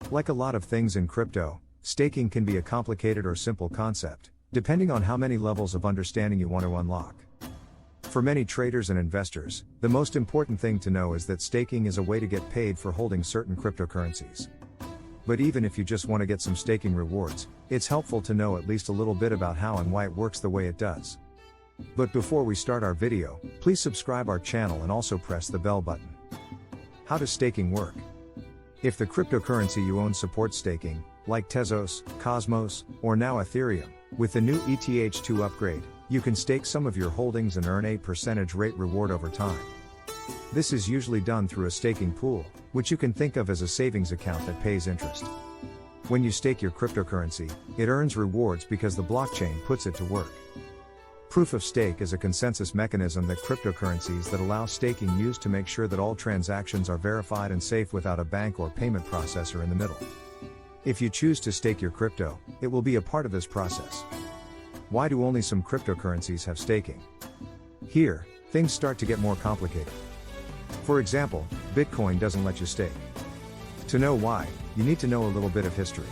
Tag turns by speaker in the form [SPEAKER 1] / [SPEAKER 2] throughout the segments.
[SPEAKER 1] Like a lot of things in crypto, staking can be a complicated or simple concept, depending on how many levels of understanding you want to unlock. For many traders and investors, the most important thing to know is that staking is a way to get paid for holding certain cryptocurrencies. But even if you just want to get some staking rewards, it's helpful to know at least a little bit about how and why it works the way it does. But before we start our video, please subscribe our channel and also press the bell button. How does staking work? If the cryptocurrency you own supports staking, like Tezos, Cosmos, or now Ethereum, with the new ETH2 upgrade, you can stake some of your holdings and earn a percentage rate reward over time. This is usually done through a staking pool, which you can think of as a savings account that pays interest. When you stake your cryptocurrency, it earns rewards because the blockchain puts it to work. Proof of stake is a consensus mechanism that cryptocurrencies that allow staking use to make sure that all transactions are verified and safe without a bank or payment processor in the middle. If you choose to stake your crypto, it will be a part of this process. Why do only some cryptocurrencies have staking? Here, things start to get more complicated. For example, Bitcoin doesn't let you stake. To know why, you need to know a little bit of history.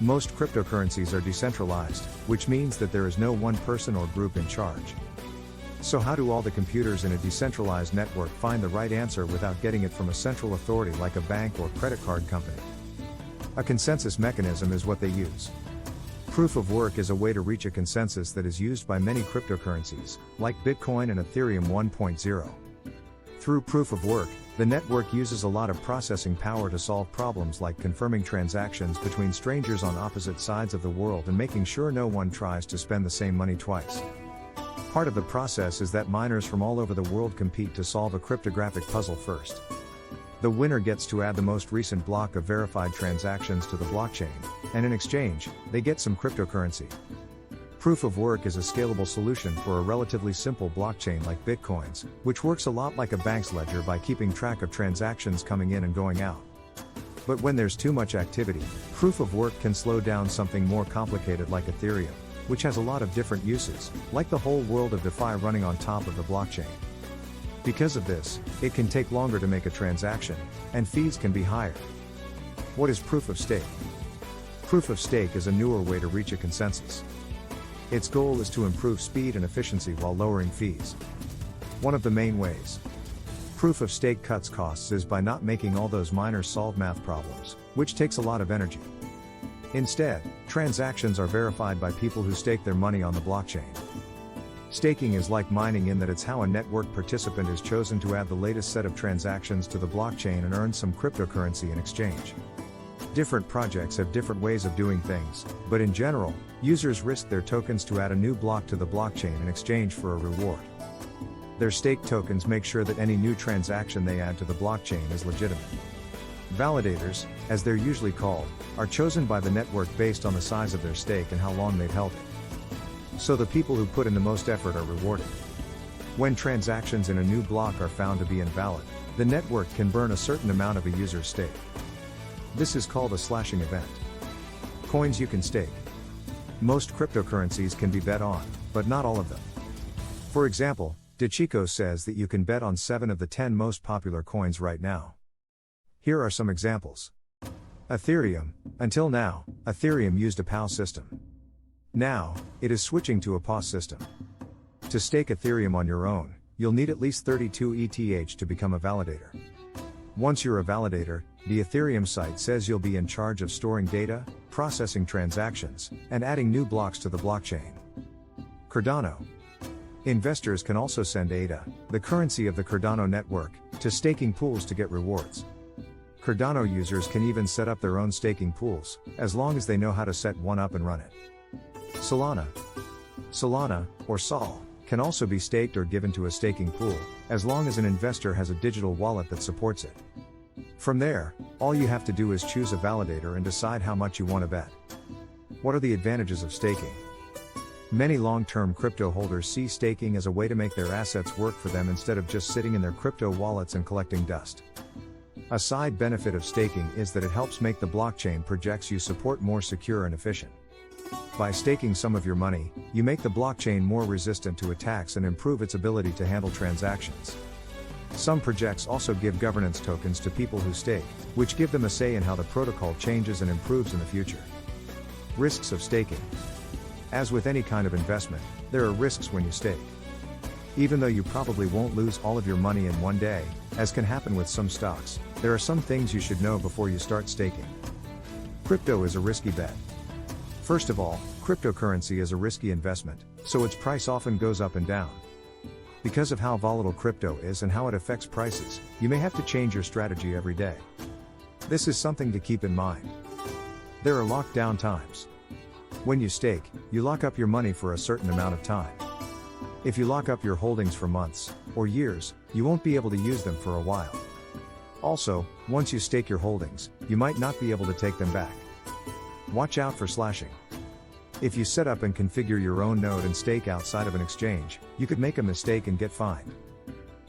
[SPEAKER 1] Most cryptocurrencies are decentralized, which means that there is no one person or group in charge. So how do all the computers in a decentralized network find the right answer without getting it from a central authority like a bank or credit card company? A consensus mechanism is what they use. Proof of work is a way to reach a consensus that is used by many cryptocurrencies, like Bitcoin and Ethereum 1.0. Through proof of work, the network uses a lot of processing power to solve problems like confirming transactions between strangers on opposite sides of the world and making sure no one tries to spend the same money twice. Part of the process is that miners from all over the world compete to solve a cryptographic puzzle first. The winner gets to add the most recent block of verified transactions to the blockchain, and in exchange, they get some cryptocurrency. Proof of work is a scalable solution for a relatively simple blockchain like Bitcoin's, which works a lot like a bank's ledger by keeping track of transactions coming in and going out. But when there's too much activity, proof of work can slow down something more complicated like Ethereum, which has a lot of different uses, like the whole world of DeFi running on top of the blockchain. Because of this, it can take longer to make a transaction, and fees can be higher. What is proof of stake? Proof of stake is a newer way to reach a consensus. Its goal is to improve speed and efficiency while lowering fees. One of the main ways proof of stake cuts costs is by not making all those miners solve math problems, which takes a lot of energy. Instead, transactions are verified by people who stake their money on the blockchain. Staking is like mining in that it's how a network participant is chosen to add the latest set of transactions to the blockchain and earn some cryptocurrency in exchange. Different projects have different ways of doing things, but in general, users risk their tokens to add a new block to the blockchain in exchange for a reward. Their stake tokens make sure that any new transaction they add to the blockchain is legitimate. Validators, as they're usually called, are chosen by the network based on the size of their stake and how long they've held it. So the people who put in the most effort are rewarded. When transactions in a new block are found to be invalid, the network can burn a certain amount of a user's stake. This is called a slashing event. Coins you can stake. Most cryptocurrencies can be bet on, but not all of them. For example, DeChico says that you can bet on 7 of the 10 most popular coins right now. Here are some examples. Ethereum. Until now, Ethereum used a POW system. Now, it is switching to a POS system. To stake Ethereum on your own, you'll need at least 32 ETH to become a validator. Once you're a validator, the Ethereum site says you'll be in charge of storing data, processing transactions, and adding new blocks to the blockchain. Cardano. Investors can also send ADA, the currency of the Cardano network, to staking pools to get rewards. Cardano users can even set up their own staking pools, as long as they know how to set one up and run it. Solana. Solana, or Sol, can also be staked or given to a staking pool, as long as an investor has a digital wallet that supports it. From there, all you have to do is choose a validator and decide how much you want to bet. What are the advantages of staking? Many long-term crypto holders see staking as a way to make their assets work for them instead of just sitting in their crypto wallets and collecting dust. A side benefit of staking is that it helps make the blockchain projects you support more secure and efficient. By staking some of your money, you make the blockchain more resistant to attacks and improve its ability to handle transactions. Some projects also give governance tokens to people who stake, which give them a say in how the protocol changes and improves in the future. Risks of staking. As with any kind of investment, there are risks when you stake. Even though you probably won't lose all of your money in one day, as can happen with some stocks, there are some things you should know before you start staking. Crypto is a risky bet. First of all, cryptocurrency is a risky investment, so its price often goes up and down. Because of how volatile crypto is and how it affects prices, you may have to change your strategy every day. This is something to keep in mind. There are lockdown times. When you stake, you lock up your money for a certain amount of time. If you lock up your holdings for months, or years, you won't be able to use them for a while. Also, once you stake your holdings, you might not be able to take them back. Watch out for slashing. If you set up and configure your own node and stake outside of an exchange, you could make a mistake and get fined.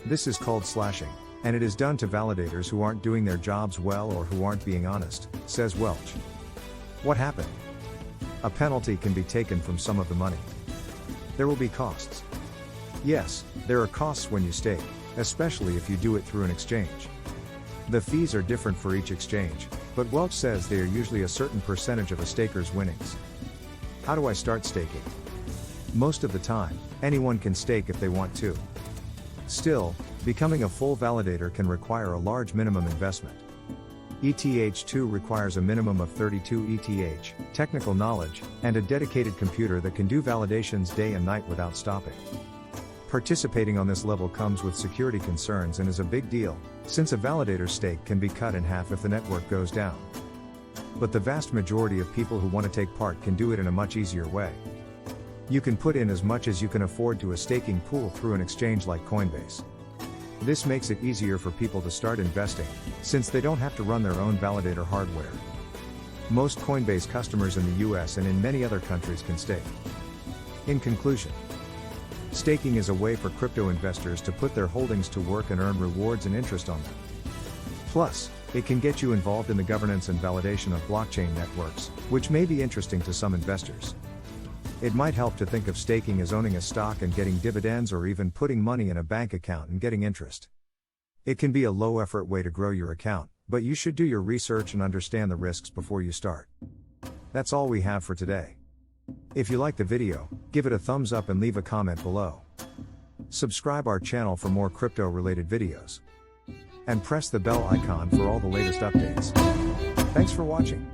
[SPEAKER 1] This is called slashing, and it is done to validators who aren't doing their jobs well or who aren't being honest, says Welch. What happened? A penalty can be taken from some of the money. There will be costs. Yes, there are costs when you stake, especially if you do it through an exchange. The fees are different for each exchange, but Welch says they are usually a certain percentage of a staker's winnings. How do I start staking? Most of the time, anyone can stake if they want to. Still, becoming a full validator can require a large minimum investment. ETH2 requires a minimum of 32 ETH, technical knowledge, and a dedicated computer that can do validations day and night without stopping. Participating on this level comes with security concerns and is a big deal, since a validator's stake can be cut in half if the network goes down. But the vast majority of people who want to take part can do it in a much easier way. You can put in as much as you can afford to a staking pool through an exchange like Coinbase. This makes it easier for people to start investing, since they don't have to run their own validator hardware. Most Coinbase customers in the US and in many other countries can stake. In conclusion, staking is a way for crypto investors to put their holdings to work and earn rewards and interest on them. Plus, it can get you involved in the governance and validation of blockchain networks, which may be interesting to some investors. It might help to think of staking as owning a stock and getting dividends, or even putting money in a bank account and getting interest. It can be a low-effort way to grow your account, but you should do your research and understand the risks before you start. That's all we have for today. If you like the video, give it a thumbs up and leave a comment below. Subscribe our channel for more crypto-related videos. And press the bell icon for all the latest updates. Thanks for watching.